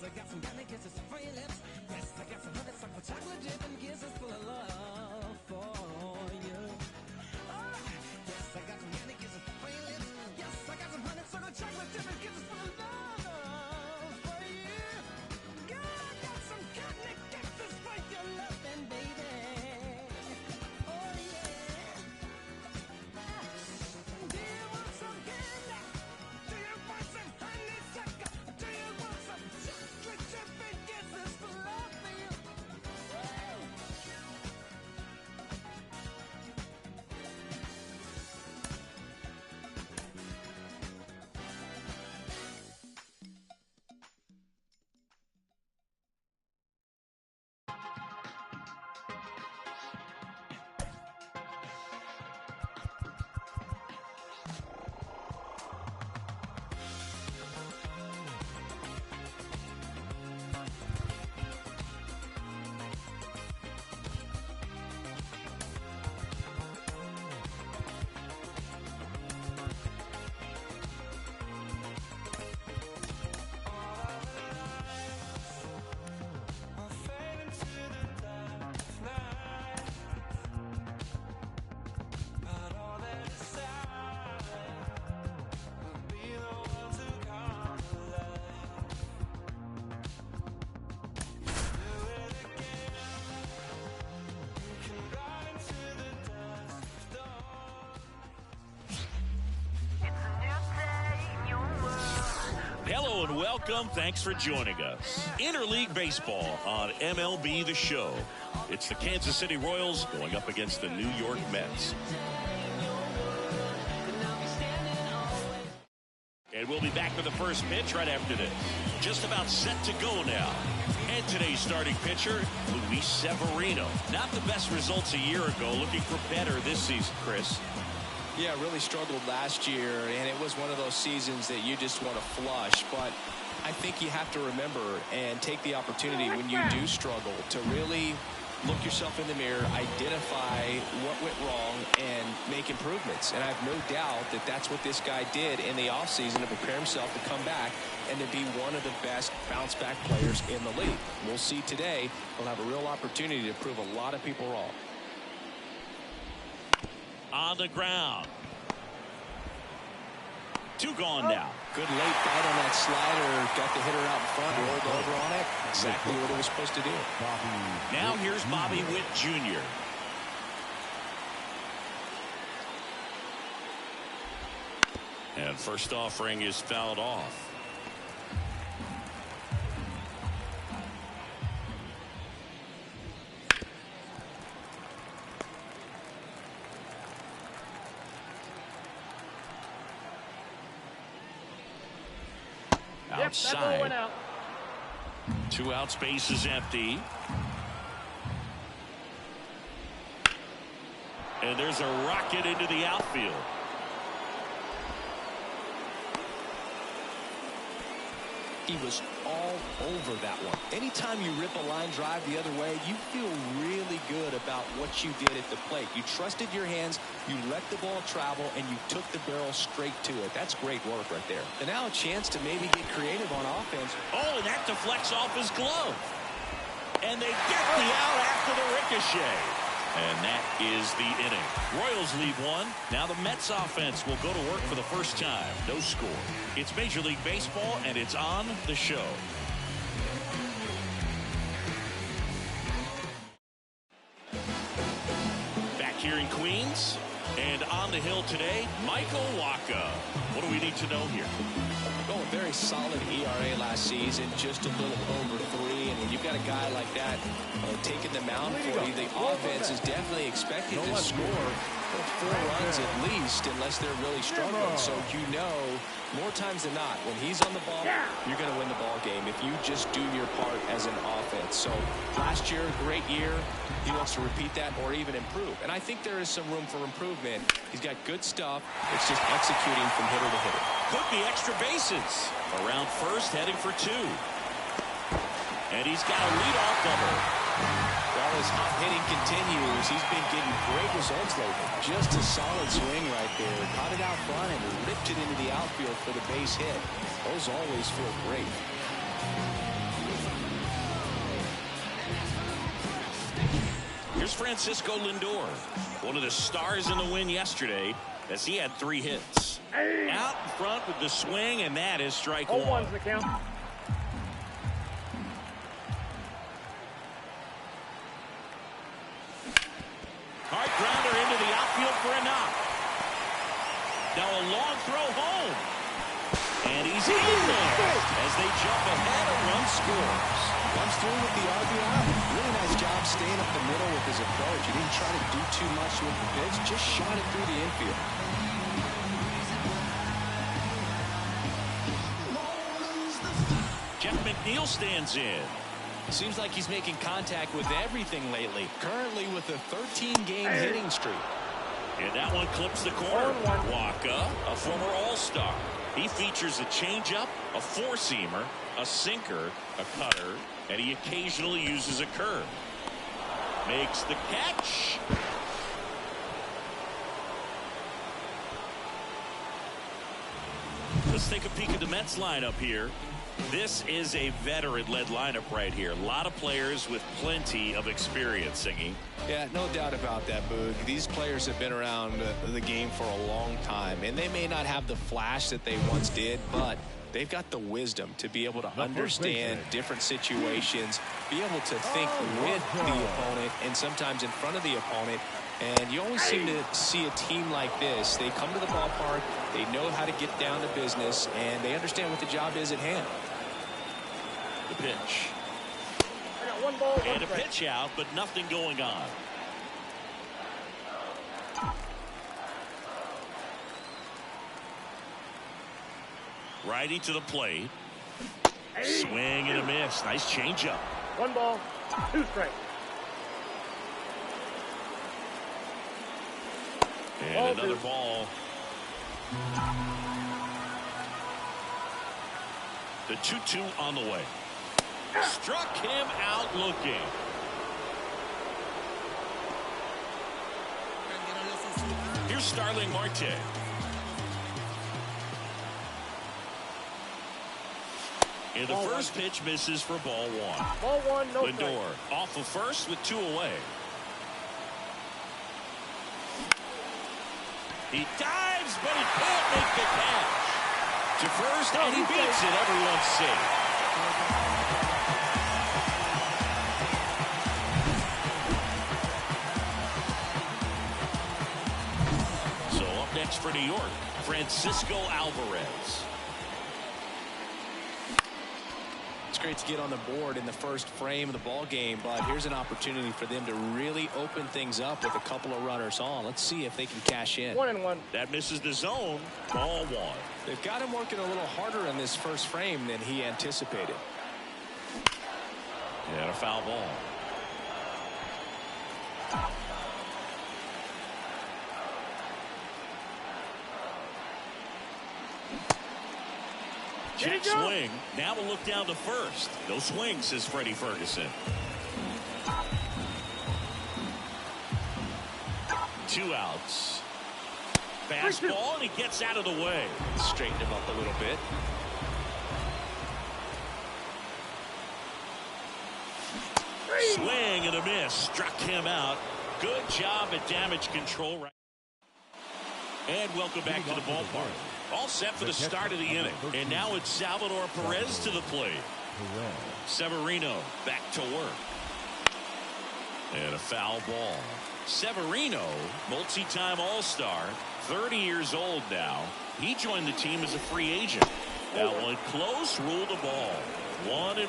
I got some candy kisses for your lips. Yes, I got some honeysuckle chocolate dip and kisses full of love for you. Oh, yes, I got some candy kisses for your lips. Yes, I got some honeysuckle chocolate dip and kisses full of love for you. Girl, I got some candy kisses for your loving, baby. Oh, yeah. Do you want some candy? Do you want some honeysuckle? Do you want some chocolate chip and kisses for love for you? Woo! Hello and welcome. Thanks for joining us. Interleague Baseball on MLB The Show. It's the Kansas City Royals going up against the New York Mets. And we'll be back with the first pitch right after this. Just about set to go now. And today's starting pitcher, Luis Severino. Not the best results a year ago. Looking for better this season, Chris. Yeah, really struggled last year, and it was one of those seasons that you just want to flush. But I think you have to remember and take the opportunity when you do struggle to really look yourself in the mirror, identify what went wrong, and make improvements. And I have no doubt that that's what this guy did in the offseason to prepare himself to come back and to be one of the best bounce-back players in the league. We'll see today. He'll have a real opportunity to prove a lot of people wrong. On the ground. Two gone now. Good late bite on that slider. Got the hitter out in front, rolled over on it. Exactly what it was supposed to do. Now here's Bobby Witt Jr. And first offering is fouled off. Outside. Out. 2 outs, base is empty. And there's a rocket into the outfield. He was all over that one. Anytime you rip a line drive the other way, you feel really good about what you did at the plate. You trusted your hands, you let the ball travel, and you took the barrel straight to it. That's great work right there. And now a chance to maybe get creative on offense. Oh, and that deflects off his glove. And they get the out after the ricochet. And that is the inning. Royals lead 1. Now the Mets offense will go to work for the first time. No score. It's Major League Baseball, and it's on the show. Back here in Queens, and on the hill today, Michael Wacha. What do we need to know here? Oh, a very solid ERA last season, just a little over 3. And when you've got a guy like that taking the mound for you, the offense is definitely expecting to score. 4 runs at least, unless they're really struggling. So you know, more times than not, when he's on the ball, you're going to win the ball game if you just do your part as an offense. So last year, great year. He wants to repeat that or even improve. And I think there is some room for improvement. He's got good stuff. It's just executing from hitter to hitter. Could be extra bases. Around first, heading for 2. And he's got a leadoff double. Well, his hot hitting continues. He's been getting great results lately. Just a solid swing right there. Caught it out front and ripped it into the outfield for the base hit. Those always feel great. Here's Francisco Lindor, one of the stars in the win yesterday, as he had 3 hits. Out in front with the swing, and that is strike 1. 0-1's the count. Hard grounder into the outfield for a knock. Now a long throw home. And he's in there as they jump ahead. A run scores. Comes through with the RBI. Really nice job staying up the middle with his approach. He didn't try to do too much with the pitch. Just shot it through the infield. Jeff McNeil stands in. Seems like he's making contact with everything lately. Currently with a 13-game hitting streak. And that one clips the corner. Waka, a former All-Star. He features a changeup, a four-seamer, a sinker, a cutter, and he occasionally uses a curve. Makes the catch. Let's take a peek at the Mets lineup here. This is a veteran-led lineup right here. A lot of players with plenty of experience, Singy. Yeah, no doubt about that, Boog. These players have been around the game for a long time, and they may not have the flash that they once did, but they've got the wisdom to be able to understand different situations, be able to think with the opponent and sometimes in front of the opponent. And you always seem to see a team like this. They come to the ballpark, they know how to get down to business, and they understand what the job is at hand. The pitch. I got 1 ball, 1 And a strike. pitch out, but nothing going on. Righty to the plate. Swing and a miss. Nice changeup. 1 ball, 2 strikes. And another ball. The 2-2 on the way. Struck him out looking. Here's Starling Marte. And the first pitch misses for ball 1. Ball 1, no strike. Lindor off of first with 2 away. He dives, but he can't make the catch. To first, and he beats it. Everyone's safe. So up next for New York, Francisco Alvarez. It's great to get on the board in the first frame of the ball game, but here's an opportunity for them to really open things up with a couple of runners on. Let's see if they can cash in. 1-1. That misses the zone. Ball 1. They've got him working a little harder in this first frame than he anticipated. And a foul ball. Check swing. Now we'll look down to first. No swing, says Freddie Ferguson. 2 outs. Fastball, and he gets out of the way. Straighten him up a little bit. Swing and a miss. Struck him out. Good job at damage control. And welcome back to the ballpark. All set for the start of the inning. And now it's Salvador Perez to the plate. Severino back to work. And a foul ball. Severino, multi-time All-Star, 30 years old now. He joined the team as a free agent. That one close, ruled the ball. 1-1.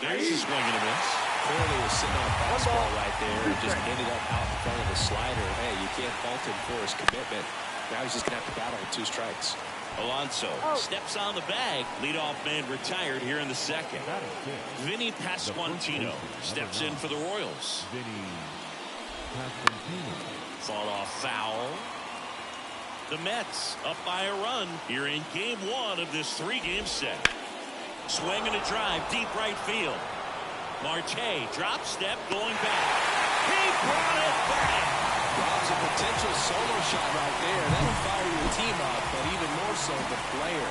There's a swing and a miss. Clearly was sitting on a fastball right there and just ended up out in front of the slider. Hey, you can't fault him for his commitment. Now he's just going to have to battle with 2 strikes. Alonso steps on the bag. Leadoff man retired here in the second. Vinny Pasquantino steps in for the Royals. Fought off foul. The Mets up by a run here in game 1 of this 3-game set. Swing and a drive deep right field. Marte drop step going back. He brought it back. Rob's a potential solo shot right there. That'll fire your team up, but even more so the player.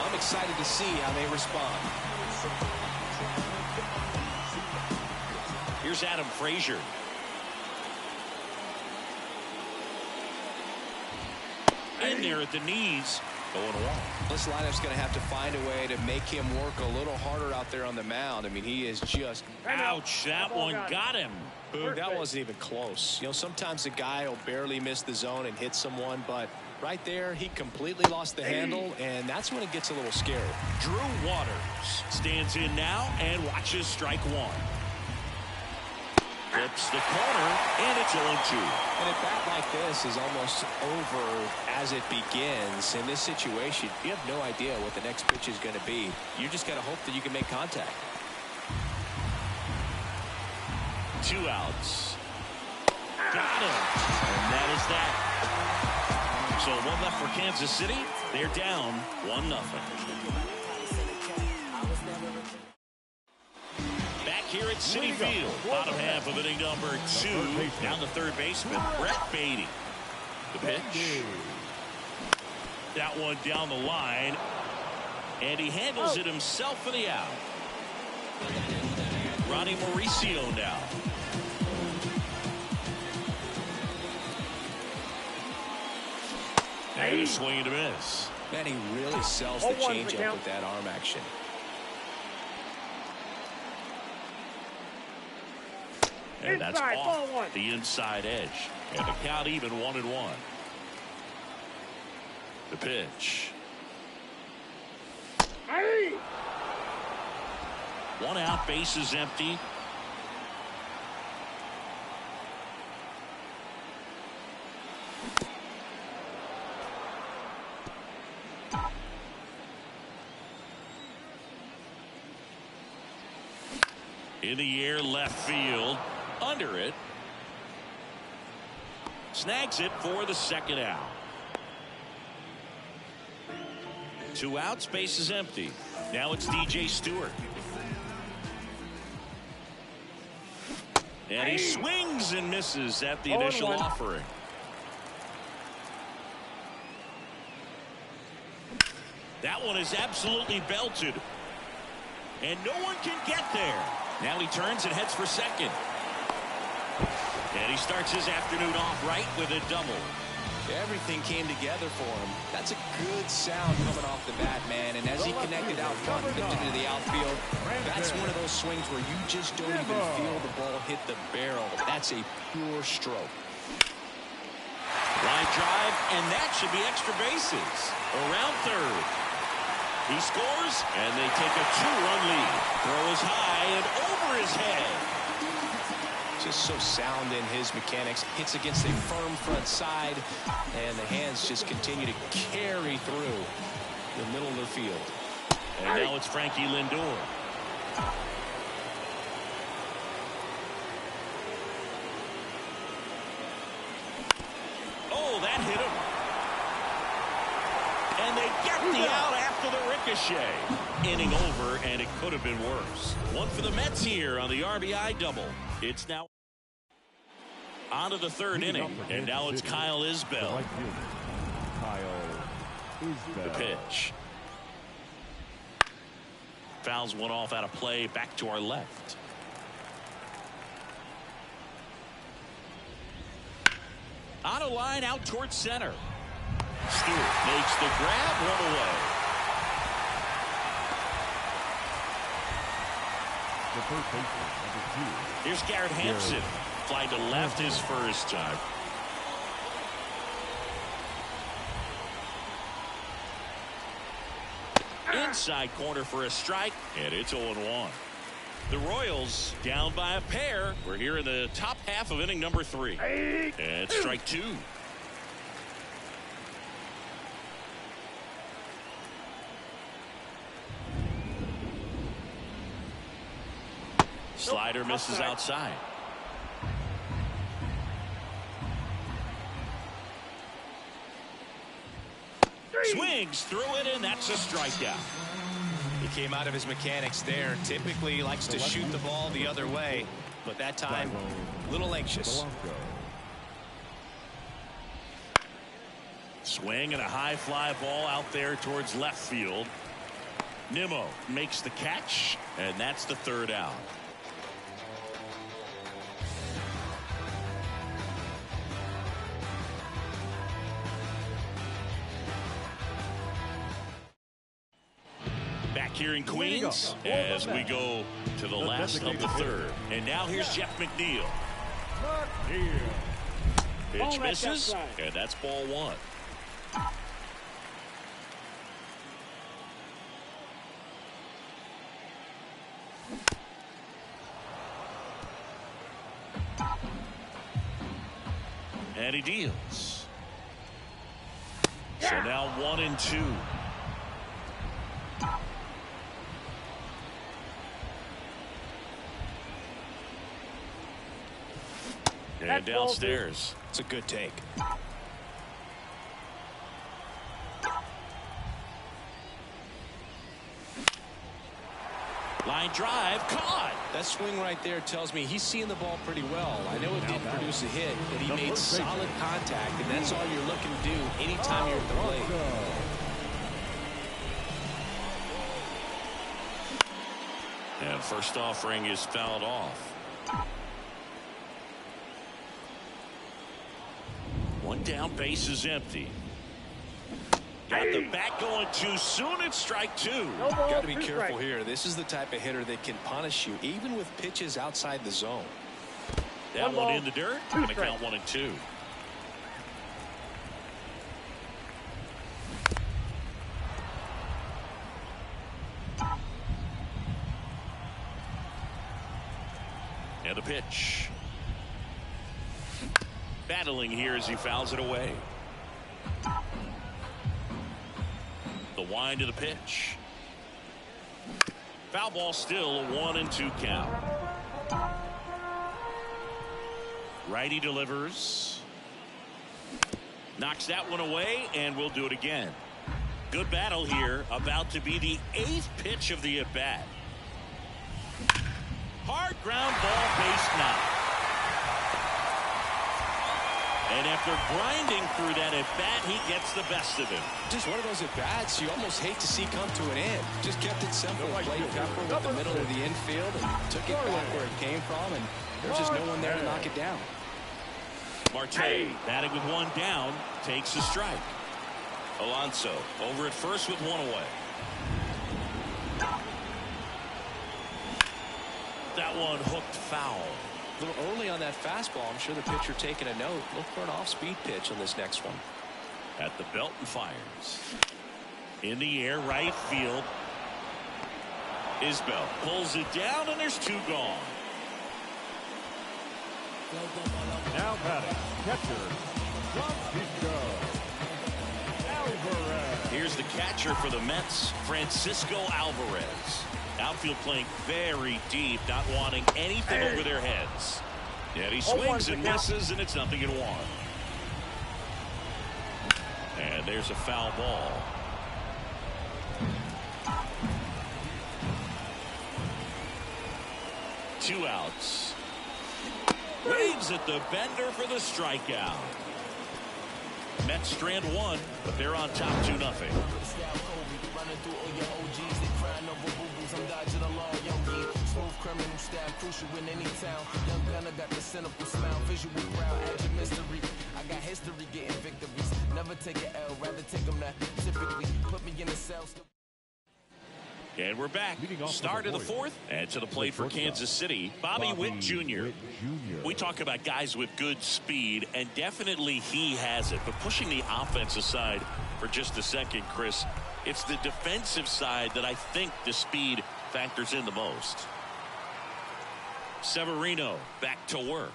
I'm excited to see how they respond. Here's Adam Frazier. In there at the knees. 0-1. This lineup's going to have to find a way to make him work a little harder out there on the mound. I mean, he is just... Ouch, that one got him. Boom, that wasn't even close. You know, sometimes a guy will barely miss the zone and hit someone, but right there, he completely lost the handle, and that's when it gets a little scary. Drew Waters stands in now and watches strike 1. Flips the corner, and it's 0-2. And a bat like this is almost over as it begins. In this situation, you have no idea what the next pitch is going to be. You just got to hope that you can make contact. 2 outs. Got him. And that is that. So 1 left for Kansas City. They're down 1-0. Here at Citi Field, bottom half of inning number 2. Down the third baseman, Brett Baty. The pitch. That one down the line. And he handles it himself for the out. Ronnie Mauricio now. And a swing and a miss. Man, he really sells the changeup with that arm action. And that's off the inside edge. And the count even 1-1. The pitch. 1 out, bases empty. In the air, left field. Under it. Snags it for the second out. 2 outs, base is empty. Now it's DJ Stewart. And he swings and misses at the initial offering. That one is absolutely belted. And no one can get there. Now he turns and heads for second. And he starts his afternoon off right with a double. Everything came together for him. That's a good sound coming off the bat, man. And as he connected out front and into the outfield, that's one of those swings where you just don't even feel the ball hit the barrel. That's a pure stroke. Line drive, and that should be extra bases. Around third. He scores, and they take a 2-run lead. Throw is high and over his head. Just so sound in his mechanics. Hits against a firm front side, and the hands just continue to carry through the middle of the field. And now it's Frankie Lindor. Oh, that hit him. And they get the out after the ricochet. Inning over, and it could have been worse. 1 for the Mets here on the RBI double. It's now on to the 3rd inning, and now it's Kyle Isbell. The pitch. Fouls one off out of play, back to our left. On a line out towards center. Stewart makes the grab, 1 away. Here's Garrett Hampson. Fly to left his first time. Inside corner for a strike, and it's 0-1. The Royals down by a pair. We're here in the top half of inning number 3. And strike 2. Slider misses outside. Swings through it, and that's a strikeout. He came out of his mechanics there. Typically likes to shoot the ball the other way, but that time a little anxious. Swing and a high fly ball out there towards left field. Nimmo makes the catch, and that's the 3rd out. Here in Queens as we go to the last of the 3rd. And now here's Jeff McNeil. Pitch misses, and that's ball 1. And he deals. So now 1-2. And downstairs. It's a good take. Line drive, caught. That swing right there tells me he's seeing the ball pretty well. I know it didn't produce a hit, but he made solid contact, and that's all you're looking to do anytime you're at the plate. And first offering is fouled off. One down, base is empty. Got the bat going too soon. It's strike 2. Got to be careful here. This is the type of hitter that can punish you even with pitches outside the zone. That one in the dirt. Going to count 1-2. And a pitch. Battling here as he fouls it away. The wind of the pitch. Foul ball, still a 1-2 count. Righty delivers. Knocks that one away, and we'll do it again. Good battle here. About to be the 8th pitch of the at-bat. Hard ground ball, base knock. And after grinding through that at-bat, he gets the best of him. Just one of those at-bats you almost hate to see come to an end. Just kept it simple. Played Pepper with the middle of the infield and took it back where it came from, and there's just no one there to knock it down. Marte, batting with 1 down, takes a strike. Alonso over at first with 1 away. That one hooked foul. A little early on that fastball. I'm sure the pitcher taking a note. Look for an off-speed pitch on this next one. At the belt and fires. In the air, right field. Isbell pulls it down, and there's 2 gone. Now batting, catcher, Francisco Alvarez. Here's the catcher for the Mets, Francisco Alvarez. Outfield playing very deep, not wanting anything over their heads. Yet he swings and misses, and it's 0-1. And there's a foul ball. Two outs. Waves at the bender for the strikeout. Mets strand 1, but they're on top 2-0. Criminal style crucial in any town. Young gunner got the cynical smile, visual crowd, add your mystery. I got history getting victories. Never take an L, rather take them that. Typically put me in the cell. And we're back. Start of the 4th, and to the plate for Kansas City, Bobby Witt Jr. We talk about guys with good speed, and definitely he has it. But pushing the offense aside for just a second, Chris, it's the defensive side that I think the speed factors in the most. Severino back to work.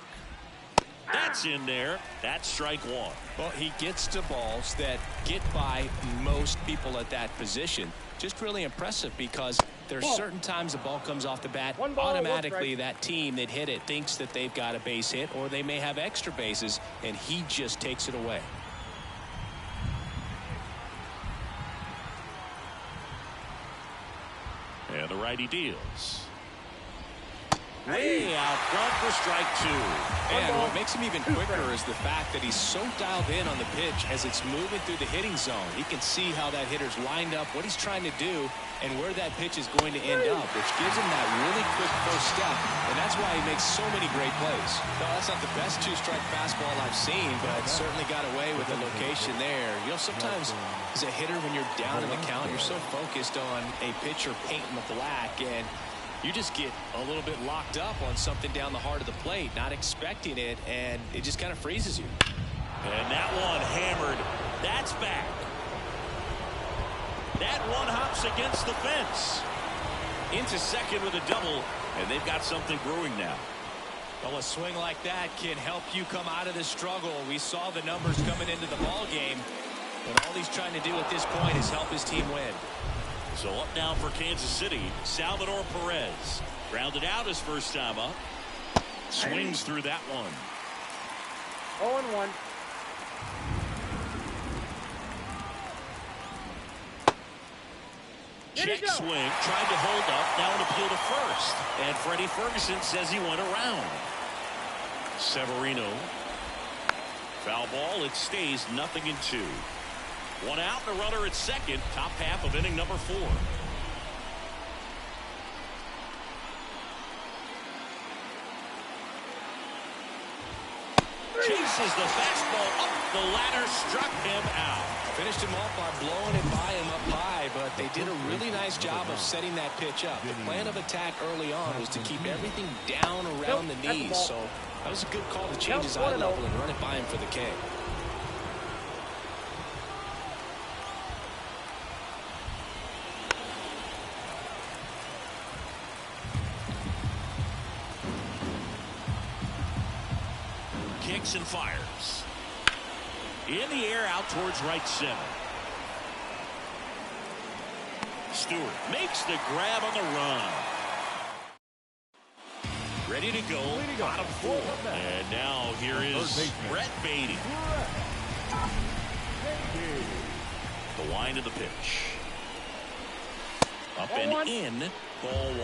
That's in there. That's strike one. Well, he gets to balls that get by most people at that position. Just really impressive because there's certain times the ball comes off the bat. Automatically, that team that hit it thinks that they've got a base hit or they may have extra bases, and he just takes it away. And the righty deals. Way out front for strike two. And what makes him even quicker is the fact that he's so dialed in on the pitch as it's moving through the hitting zone. He can see how that hitter's lined up, what he's trying to do, and where that pitch is going to end up, which gives him that really quick first step, and that's why he makes so many great plays. Well, that's not the best two-strike fastball I've seen, but certainly got away with the location there. You know, sometimes as a hitter, when you're down in the count, you're so focused on a pitcher painting the black, and you just get a little bit locked up on something down the heart of the plate, not expecting it, and it just kind of freezes you. And that one hammered. That's back. That one hops against the fence. Into second with a double, and they've got something brewing now. Well, a swing like that can help you come out of the struggle. We saw the numbers coming into the ball game, but all he's trying to do at this point is help his team win. So up now for Kansas City, Salvador Perez. Grounded out his first time up. Swings through that one. 0-1. Check swing, tried to hold up, now an appeal to first. And Freddie Ferguson says he went around. Severino. Foul ball, it stays 0-2. One out and a runner at second, top half of inning number 4. Chases the fastball up the ladder, struck him out. Finished him off by blowing it by him up high, but they did a really nice job of setting that pitch up. The plan of attack early on was to keep everything down around the knees, so that was a good call to change his eye level and run it by him for the K. Kicks and fires. In the air out towards right center. Stewart makes the grab on the run. Ready to go. Bottom 4. And now here is Brett Baty. The wind of the pitch. Up and in. Ball 1.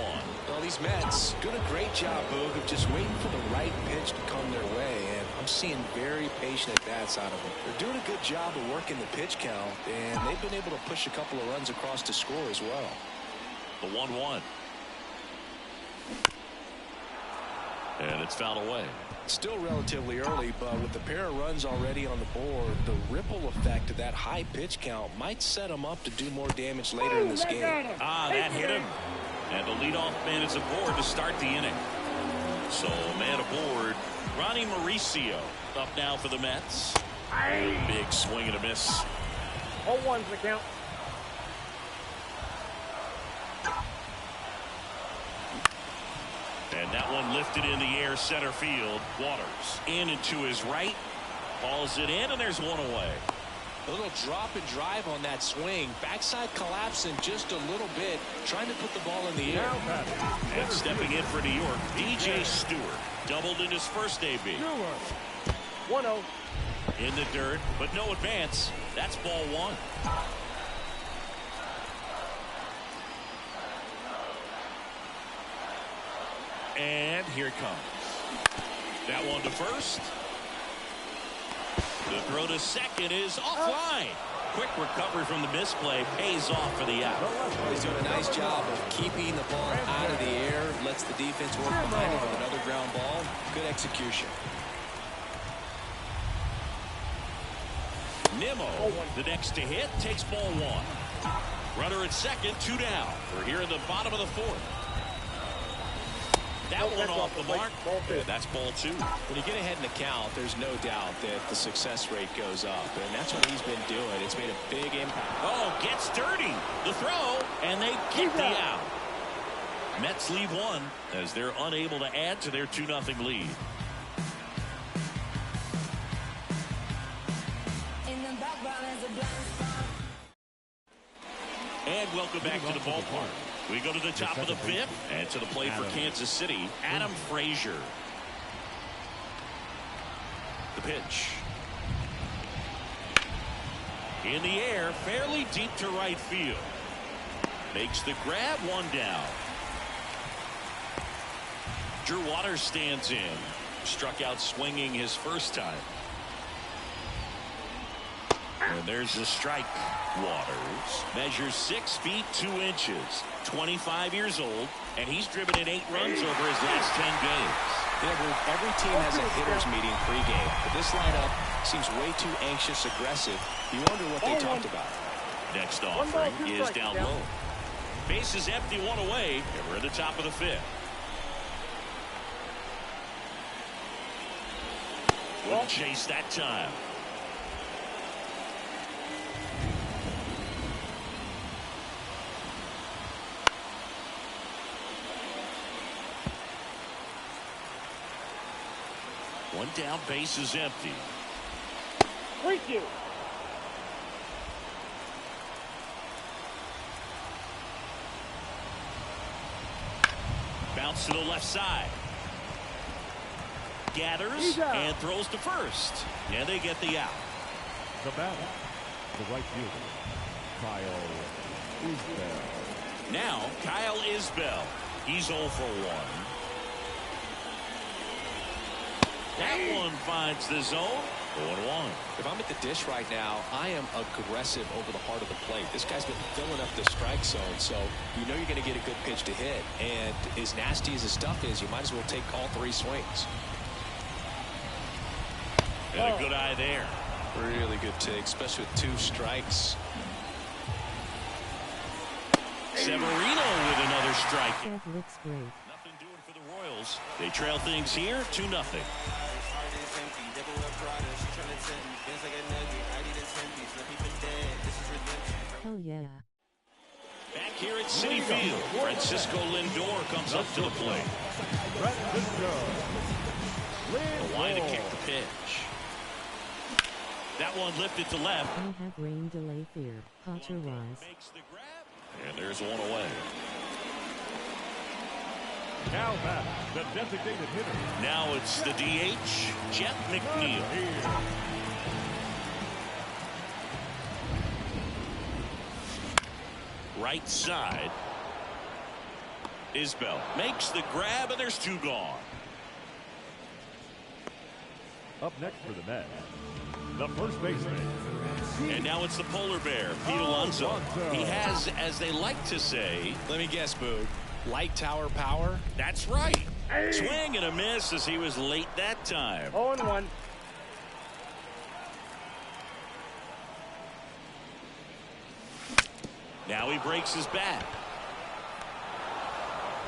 Well, these Mets doing a great job, Boog, of just waiting for the right pitch to come their way, and I'm seeing very patient at-bats out of them. They're doing a good job of working the pitch count, and they've been able to push a couple of runs across to score as well. The 1-1. And it's fouled away. Still relatively early, but with the pair of runs already on the board, the ripple effect of that high pitch count might set them up to do more damage later in this game. That hit him. And the leadoff man is aboard to start the inning. So man aboard, Ronnie Mauricio up now for the Mets. Big swing and a miss. 0-1's the count. And that one lifted in the air center field. Waters in and to his right. Balls it in, and there's one away. A little drop and drive on that swing. Backside collapsing just a little bit, trying to put the ball in the air. And stepping in for New York, DJ Stewart. Doubled in his first AB. 1-0. In the dirt, but no advance. That's ball 1. And here it comes. That one to first. The throw to second is offline. Quick recovery from the misplay pays off for the out. He's doing a nice job of keeping the ball out of the air. Lets the defense work behind it with another ground ball. Good execution. Nimmo, the next to hit, takes ball 1. Runner at second, 2 down. We're here in the bottom of the 4th. That one off the mark. That's ball 2. When you get ahead in the count, there's no doubt that the success rate goes up, and that's what he's been doing. It's made a big impact. Oh, gets dirty. The throw, and they get the out. Mets leave one as they're unable to add to their 2-0 lead. And welcome back to the ballpark. We go to the top of the 5th and to the plate for Kansas City, Adam Frazier. The pitch. In the air, fairly deep to right field. Makes the grab, one down. Drew Waters stands in. Struck out swinging his first time. And there's the strike. Waters measures 6 feet 2 inches, 25 years old, and he's driven in 8 runs over his last 10 games. Every team has a hitters meeting pregame, but this lineup seems way too anxious, aggressive. You wonder what they talked about. Next offering is down low. Base is empty, 1 away, and we're at the top of the 5th. Wouldn't chase that time. One down, base is empty. Freak you. Bounce to the left side. Gathers and throws to first. And they get the out. The batter, the right fielder, Kyle Isbell. Now, Kyle Isbell. He's 0 for 1. That one finds the zone. 0-1. If I'm at the dish right now, I am aggressive over the heart of the plate. This guy's been filling up the strike zone, so you know you're going to get a good pitch to hit. And as nasty as his stuff is, you might as well take all 3 swings. And a good eye there. Really good take, especially with 2 strikes. Severino with another strike. That looks great. Nothing doing for the Royals. They trail things here 2-0. Hell yeah. Back here at Citi Field, Francisco Lindor comes up to the plate. Francisco The line to kick the pitch. That one lifted to left. I have rain delay fear. Potter wise. Makes the grab. And there's 1 away. Now back, the designated hitter. Now it's the DH, Jeff McNeil. Right side. Isbell makes the grab, and there's 2 gone. Up next for the Mets, the first baseman. And now it's the polar bear, Pete Alonso. He has, as they like to say, Let me guess, Boog. Light tower power? that's right. Swing and a miss as he was late that time. 0-1. Now he breaks his bat.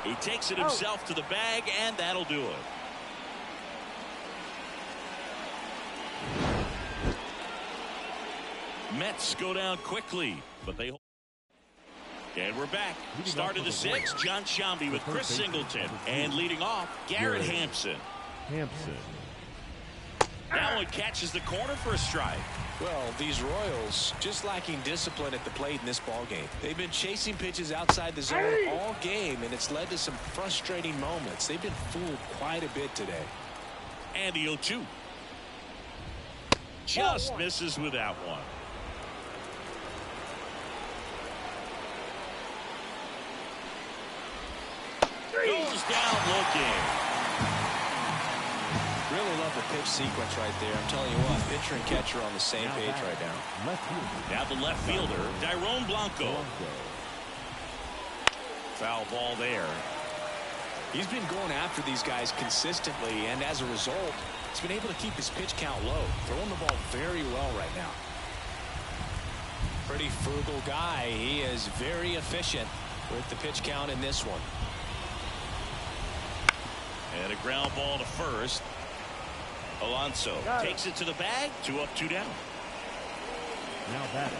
He takes it himself to the bag, and that'll do it. Mets go down quickly, but they hold. And we're back. Start of the 6th, John Sciambi with Chris Singleton. And leading off, Garrett Hampson. That one catches the corner for a strike. Well, these Royals just lacking discipline at the plate in this ballgame. They've been chasing pitches outside the zone all game, and it's led to some frustrating moments. They've been fooled quite a bit today. And the 0-2. Just misses with that one. Goes down looking. Really love the pitch sequence right there. I'm telling you what, pitcher and catcher on the same page right now. Now the left fielder, Dairon Blanco. Foul ball there. He's been going after these guys consistently, and as a result, he's been able to keep his pitch count low. Throwing the ball very well right now. Pretty frugal guy. He is very efficient with the pitch count in this one. And a ground ball to first. Alonso takes it to the bag. 2 up, 2 down. Now batting,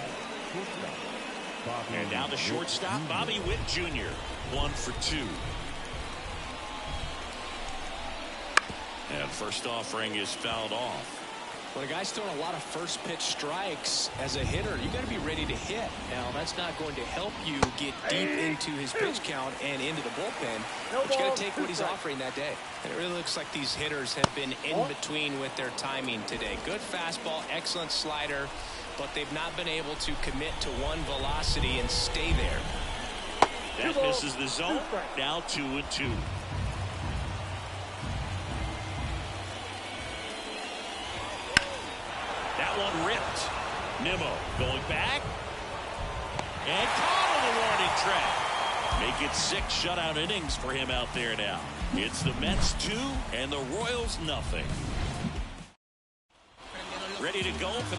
And now the shortstop, Bobby Witt Jr. 1 for 2. And first offering is fouled off. When a guy's throwing a lot of first pitch strikes as a hitter, you got to be ready to hit. Now, that's not going to help you get deep into his pitch count and into the bullpen, but you got to take what he's offering that day. And it really looks like these hitters have been in between with their timing today. Good fastball, excellent slider, but they've not been able to commit to one velocity and stay there. That misses the zone. Now 2-2. That one ripped. Nimmo going back. And caught on the warning track. Make it 6 shutout innings for him out there now. It's the Mets 2 and the Royals nothing. Ready to go for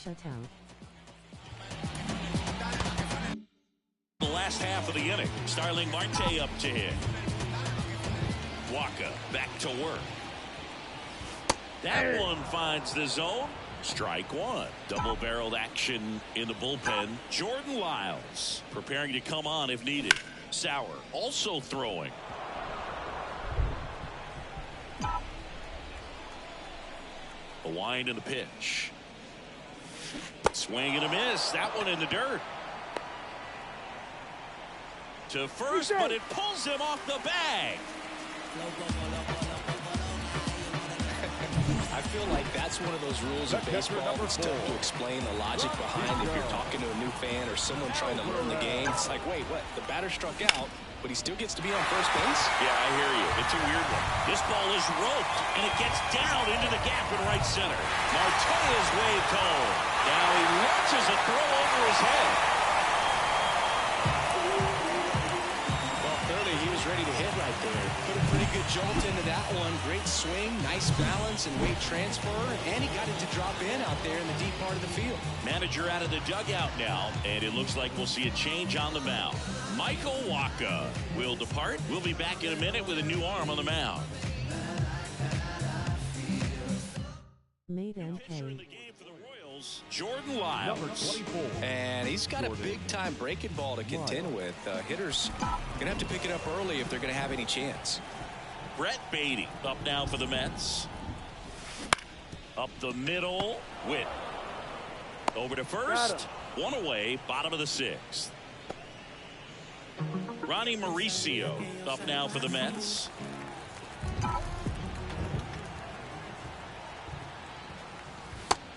shutout. the last half of the inning. Starling Marte up to hit. Waka back to work. That one finds the zone. Strike 1. Double-barreled action in the bullpen. Jordan Lyles preparing to come on if needed. Sauer also throwing. A wind and the pitch. Swing and a miss. That one in the dirt. To first, but it pulls him off the bag. I feel like that's one of those rules of baseball that's tough to explain the logic behind if you're talking to a new fan or someone trying to learn the game. It's like, wait, what? The batter struck out, but he still gets to be on first base? Yeah, I hear you. It's a weird one. This ball is roped, and it gets down into the gap in right center. Marte is waved home. Now he launches a throw over his head. Well, clearly he was ready to hit right there. Put a pretty good jolt into that one. Great swing, nice balance and weight transfer, and he got it to drop in out there in the deep part of the field. Manager out of the dugout now, and it looks like we'll see a change on the mound. Michael Wacha will depart. We'll be back in a minute with a new arm on the mound. Made and Entering the paid. game for the Royals, Jordan Lyles. Number 24. And he's got a big-time breaking ball to contend with. Hitters going to have to pick it up early if they're going to have any chance. Brett Beatty up now for the Mets. Up the middle. Witt. Over to first. One away. Bottom of the 6th. Ronnie Mauricio up now for the Mets.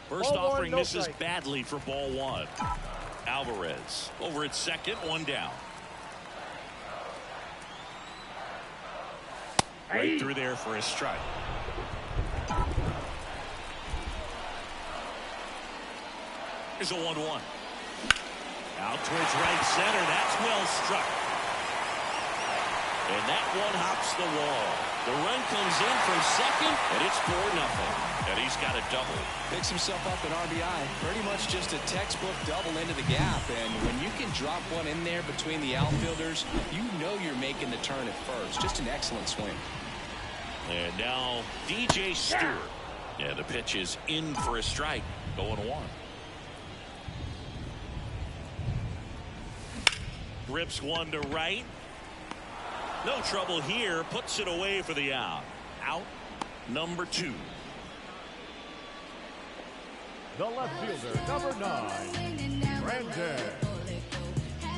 First offering misses badly for ball 1. Alvarez over at second. 1 down. Right through there for a strike. Here's a 1-1. Out towards right center. That's well struck. And that one hops the wall. The run comes in from second, and it's 4-0. And he's got a double. Picks himself up an RBI. Pretty much just a textbook double into the gap. And when you can drop one in there between the outfielders, you know you're making the turn at first. Just an excellent swing. And now DJ Stewart. Yeah, the pitch is in for a strike. 0-1. Rips one to right. No trouble here. Puts it away for the out. Out number 2. The left fielder, number 9, Brandon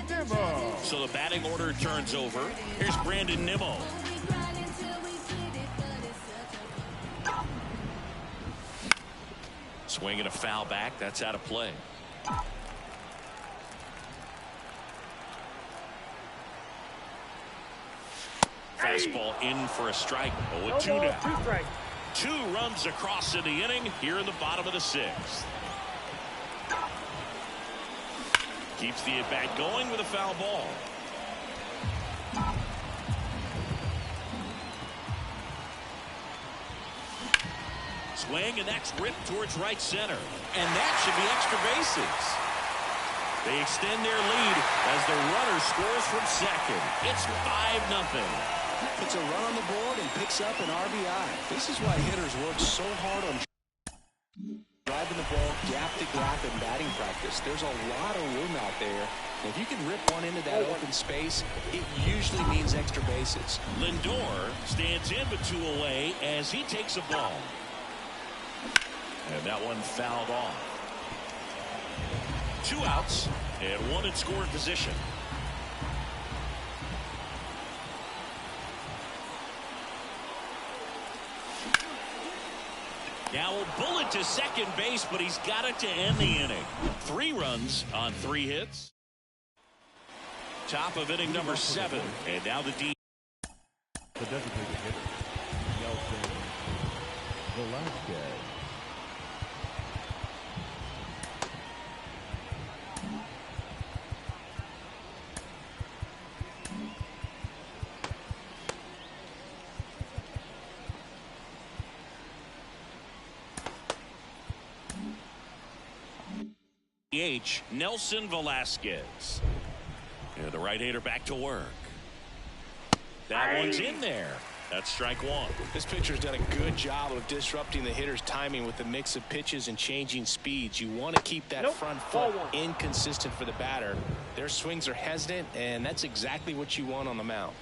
Nimmo. So the batting order turns over. Here's Brandon Nimmo. Swinging a foul back. That's out of play. Fastball in for a strike. 0-2 now. 2 runs across in the inning here in the bottom of the 6th. Keeps the at-bat going with a foul ball. Swing, and that's ripped towards right center. And that should be extra bases. They extend their lead as the runner scores from second. It's 5-0. puts a run on the board and picks up an RBI. This is why hitters work so hard on driving the ball gap to gap in batting practice. There's a lot of room out there. And if you can rip one into that open space, it usually means extra bases. Lindor stands in but 2 away as he takes a ball. And that one fouled off. 2 outs and 1 in scoring position. Now a bullet to second base, but he's got it to end the inning. 3 runs on 3 hits. Top of inning number 7, and now the D. The designated hitter, Nelson Velasquez. Nelson Velasquez. And the right-hander back to work. That one's in there. That's strike 1. This pitcher's done a good job of disrupting the hitter's timing with the mix of pitches and changing speeds. You want to keep that front foot inconsistent for the batter. Their swings are hesitant, and that's exactly what you want on the mound.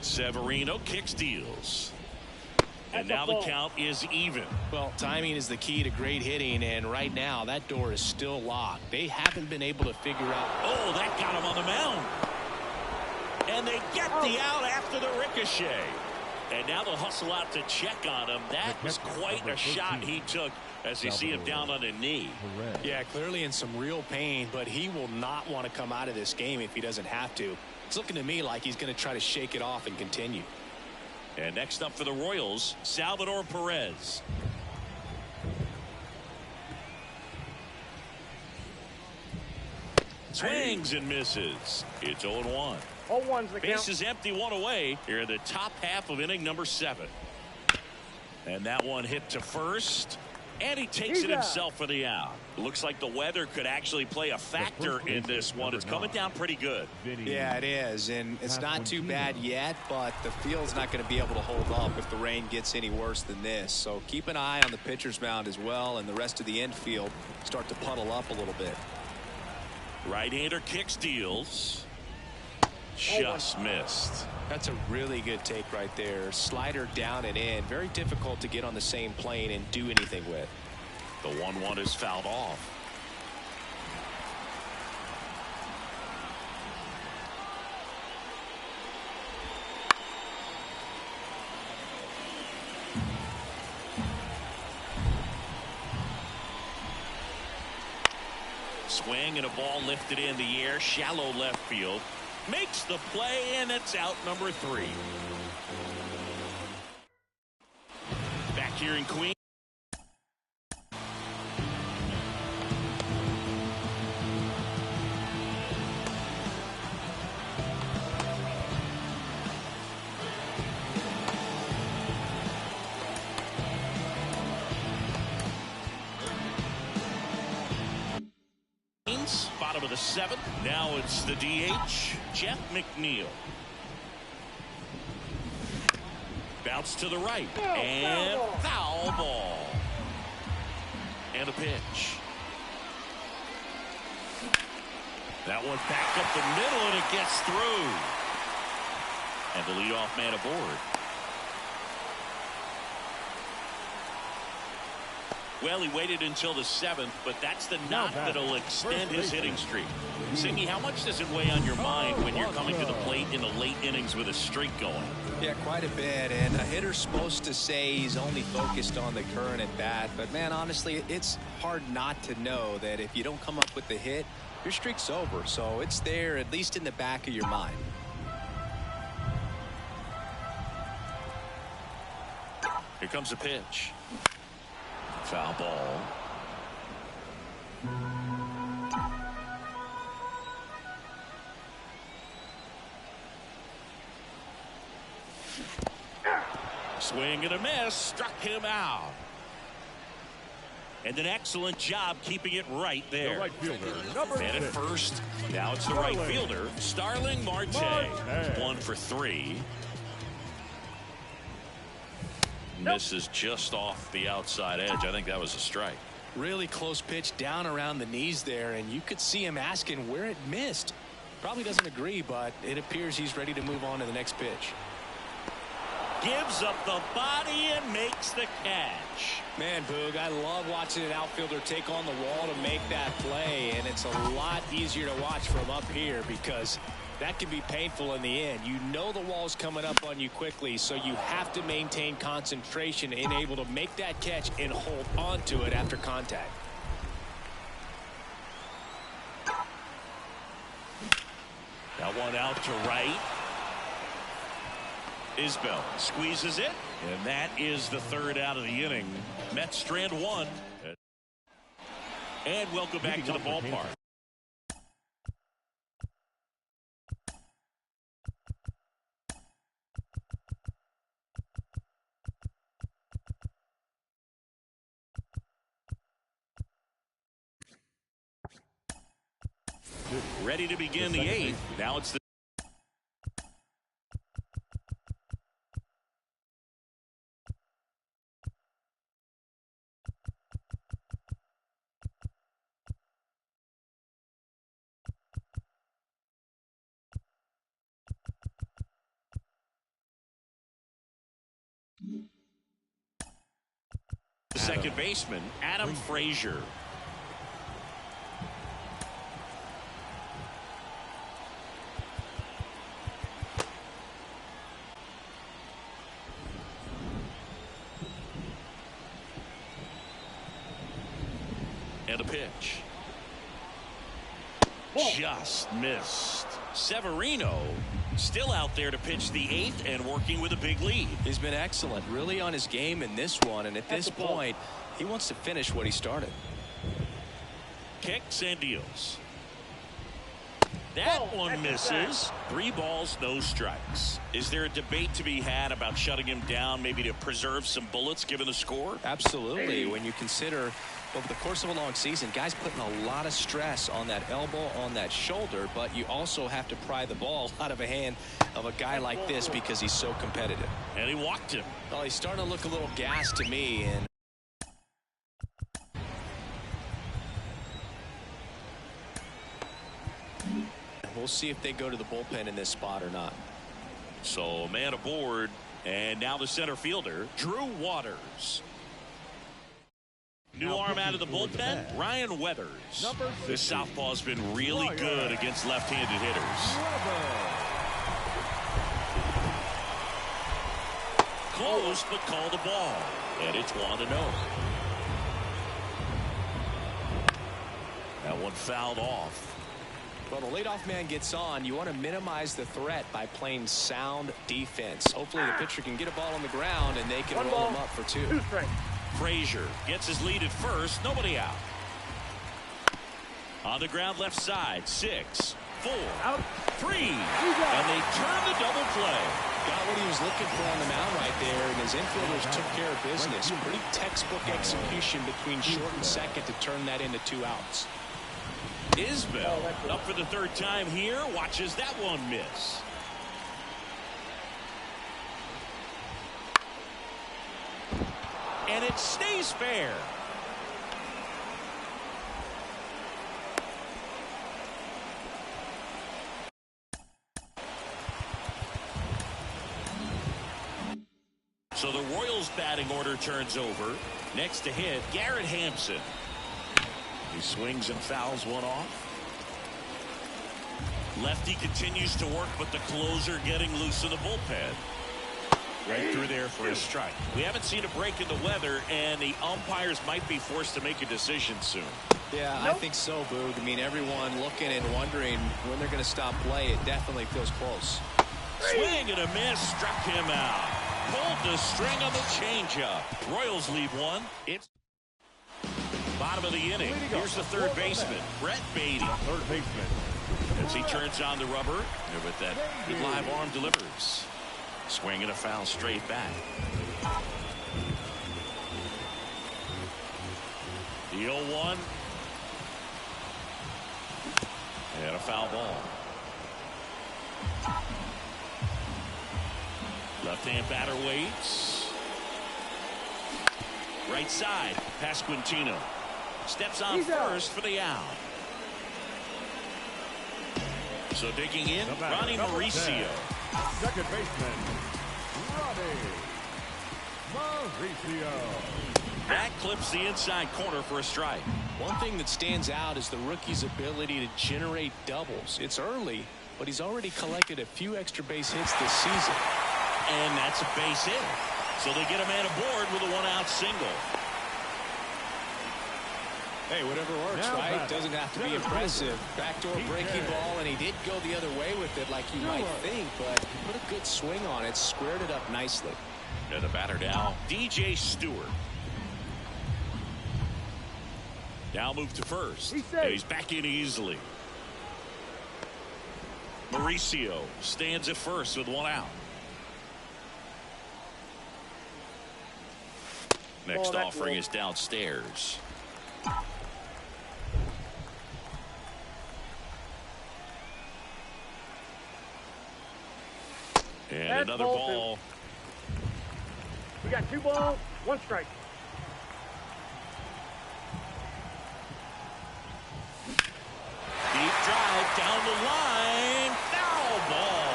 Severino kicks, deals. And now the count is even. Well, timing is the key to great hitting, and right now that door is still locked. They haven't been able to figure out. Oh, that got him on the mound. And they get the out after the ricochet. And now they'll hustle out to check on him. That was quite a shot he took as you see him down on a knee. Yeah, clearly in some real pain, but he will not want to come out of this game if he doesn't have to. It's looking to me like he's going to try to shake it off and continue. And next up for the Royals, Salvador Perez. Swings and misses. It's 0-1. 0-1's the count. Base is empty, 1 away here in the top half of inning number 7. And that one hit to first. And he takes it himself for the out. Looks like the weather could actually play a factor in this one. It's coming down pretty good. Yeah, it is. And it's not too bad yet, but the field's not going to be able to hold up if the rain gets any worse than this. So keep an eye on the pitcher's mound as well, and the rest of the infield start to puddle up a little bit. Right-hander kicks, deals. Just missed. That's a really good take right there. Slider down and in. Very difficult to get on the same plane and do anything with. The 1-1 is fouled off. Swing and a ball lifted in the air. Shallow left field. Makes the play, and it's out number 3. Back here in Queens. Bottom of the 7th. Now it's the DH, Jeff McNeil. Bounce to the right. And foul ball. And a pitch. That one back up the middle, and it gets through. And the leadoff man aboard. Well, he waited until the 7th, but that's the knock that'll extend his hitting streak. Singy, how much does it weigh on your mind when you're coming to the plate in the late innings with a streak going? Yeah, quite a bit. And a hitter's supposed to say he's only focused on the current at bat. But, man, honestly, it's hard not to know that if you don't come up with the hit, your streak's over. So it's there, at least in the back of your mind. Here comes a pitch. Foul ball. Swing and a miss. Struck him out. And an excellent job keeping it right The there. right fielder, number And at 6. first, now it's the right fielder, Starling Marte. Marte. 1 for 3. Misses just off the outside edge. I think that was a strike. Really close pitch down around the knees there, and you could see him asking where it missed. Probably doesn't agree, but it appears he's ready to move on to the next pitch. Gives up the body and makes the catch. Man, Boog, I love watching an outfielder take on the wall to make that play, and it's a lot easier to watch from up here because that can be painful in the end. You know the wall's coming up on you quickly, so you have to maintain concentration and able to make that catch and hold on to it after contact. That one out to right. Isbell squeezes it, and that is the 3rd out of the inning. Mets strand 1. And welcome back to the ballpark. Ready to begin the 8th. Now it's the second baseman, Adam Frazier. And a pitch. Just missed. Severino still out there to pitch the 8th and working with a big lead. He's been excellent, really on his game in this one, and at this point, he wants to finish what he started. Kicks and deals. That one misses. 3 balls, no strikes. Is there a debate to be had about shutting him down, maybe to preserve some bullets given the score? Absolutely. When you consider over the course of a long season, guys putting a lot of stress on that elbow, on that shoulder, but you also have to pry the ball out of a hand of a guy like this because he's so competitive. And he walked him. Well, he's starting to look a little gassed to me, and we'll see if they go to the bullpen in this spot or not. So man aboard, and now the center fielder, Drew Waters. New arm out of the bullpen, Ryan Weathers. This southpaw's been really good against left-handed hitters. Close, but called a ball, and it's 1-0. That one fouled off. Well, the leadoff man gets on. You want to minimize the threat by playing sound defense. Hopefully the pitcher can get a ball on the ground and they can roll him up for 2. Frazier gets his lead at first. Nobody out. On the ground left side. 6, 4, 3. And they turn the double play. Got what he was looking for on the mound right there, and his infielders took care of business. Pretty textbook execution between short and second to turn that into 2 outs. Isbell up for the 3rd time here. Watches that one miss. And it stays fair. So the Royals batting order turns over. Next to hit, Garrett Hampson. He swings and fouls one off. Lefty continues to work, but the closer getting loose in the bullpen. Right through there for a strike. We haven't seen a break in the weather, and the umpires might be forced to make a decision soon. Yeah, I think so, Boog. I mean, everyone looking and wondering when they're going to stop play. It definitely feels close. Swing and a miss, struck him out. Pulled the string on the changeup. Royals lead 1. It's bottom of the inning. Here's the 3rd baseman, Brett Baty. 3rd baseman. As he turns on the rubber, and with that good live arm delivers. Swing and a foul straight back. The 0-1. And a foul ball. Left-hand batter waits. Right side. Pasquantino steps on first for the out. So digging in, Ronnie Mauricio. Second baseman, Ronnie Mauricio. That clips the inside corner for a strike. One thing that stands out is the rookie's ability to generate doubles. It's early, but he's already collected a few extra base hits this season. And that's a base hit. So they get a man aboard with a one-out single. Hey, whatever works, Now right? back. Doesn't have to be impressive. Backdoor breaking ball, and he did go the other way with it like you might think, but he put a good swing on it, squared it up nicely. And the batter now, DJ Stewart. Now move to first. And he's back in easily. Mauricio stands at first with one out. Next offering is downstairs. And That's another ball ball. We got 2 balls, 1 strike. Deep drive down the line. Foul ball.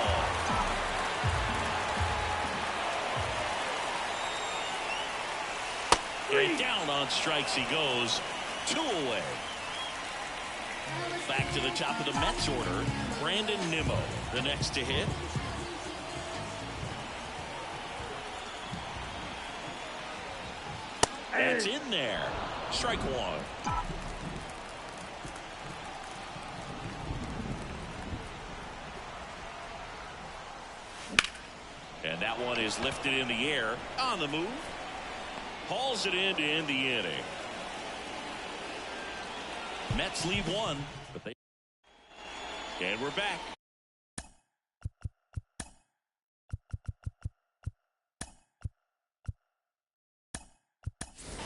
And down on strikes he goes. 2 away. Back to the top of the Mets order. Brandon Nimmo, the next to hit. That's in there. Strike 1. And that one is lifted in the air on the move. Hauls it in to end the inning. Mets leave 1, but they. And we're back.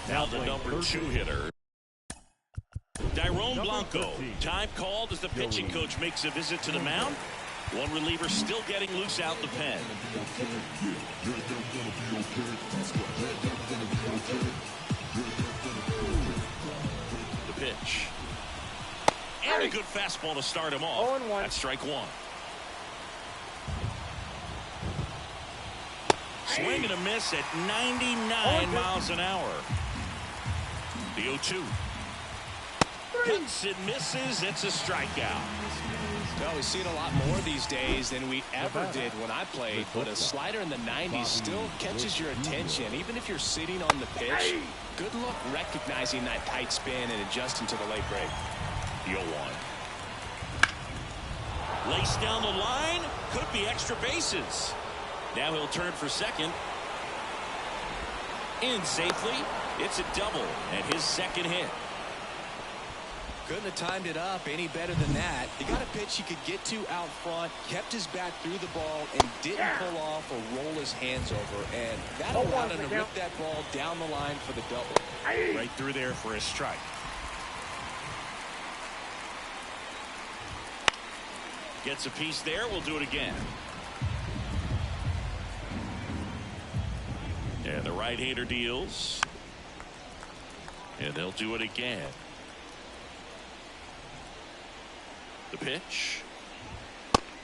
Now the number 2 hitter. Dairon Blanco. Time called as the pitching coach makes a visit to the mound. One reliever still getting loose out the pen. The pitch. And a good fastball to start him off. 0-1. That's strike 1. Swing and a miss at 99 miles an hour. The 0-2. Hits and misses. It's a strikeout. Well, we see it a lot more these days than we ever did when I played, but a slider in the 90s still catches your attention. Even if you're sitting on the pitch, good luck recognizing that tight spin and adjusting to the late break. The 0-1. Lace down the line. Could be extra bases. Now he'll turn for second. In safely. It's a double and his second hit. Couldn't have timed it up any better than that. He got a pitch he could get to out front, kept his bat through the ball, and didn't pull off or roll his hands over. And that allowed him to rip that ball down the line for the double. Right through there for a strike. Gets a piece there. We'll do it again. And the right-hander deals. And they'll do it again. The pitch.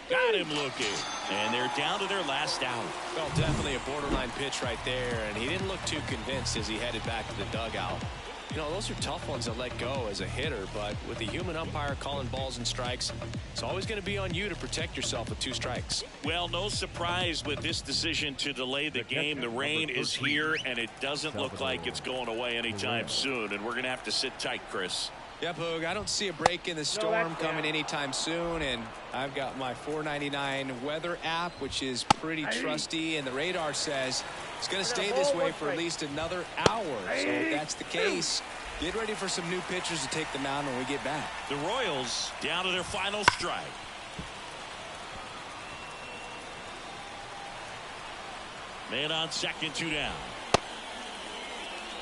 Got him looking. And they're down to their last out. Well, definitely a borderline pitch right there, and he didn't look too convinced as he headed back to the dugout. You know, those are tough ones to let go as a hitter, but with the human umpire calling balls and strikes, it's always going to be on you to protect yourself with 2 strikes. Well, no surprise with this decision to delay the game. The rain is here, and it doesn't look like it's going away anytime soon, and we're going to have to sit tight, Chris. Yep, Hoog, I don't see a break in the storm coming anytime soon, and I've got my $4.99 weather app, which is pretty trusty, and the radar says it's going to stay this way for at least another hour. So if that's the case, get ready for some new pitchers to take the mound when we get back. The Royals down to their final strike. Man on second, 2 down.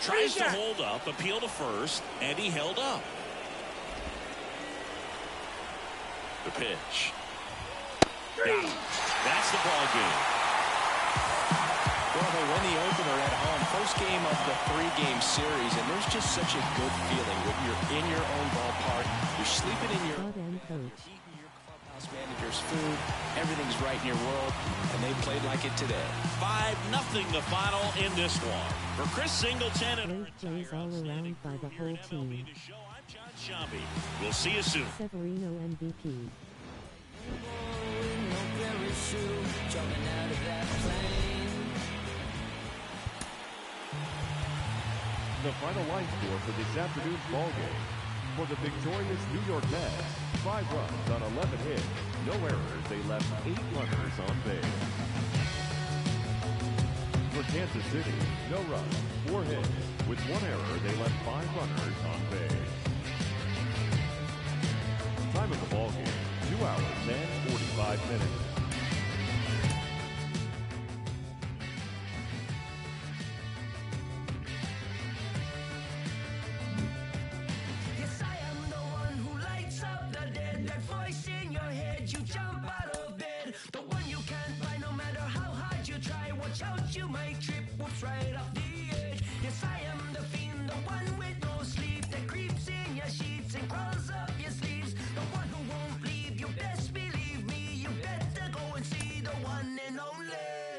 Tries to hold up, appeal to first, and he held up. The pitch. Got him. That's the ball game. Well, they win the opener at home. First game of the 3-game series, and there's just such a good feeling when you're in your own ballpark. You're sleeping in your Coach. eating your clubhouse manager's food. Everything's right in your world, and they played like it today. 5-0 the final in this one. For Chris Singleton and Great plays all around by the whole team. I'm John Shambi. We'll see you soon. Severino MVP. The final line score for this afternoon's ball game. For the victorious New York Mets, 5 runs on 11 hits. No errors. They left 8 runners on base. For Kansas City, no runs, 4 hits. With 1 error, they left 5 runners on base. Time of the ball game, 2 hours and 45 minutes. Yes, I am the one who lights up the dead. That voice in your head, you jump out of bed. The one you can't find no matter how hard you try. Watch out, you might trip, whoops, right off the edge. Yes, I am the fiend, the one with no sleep. That creeps in your sheets and crawls up your sleeves. The one who won't leave, you best believe me. You better go and see the one and only.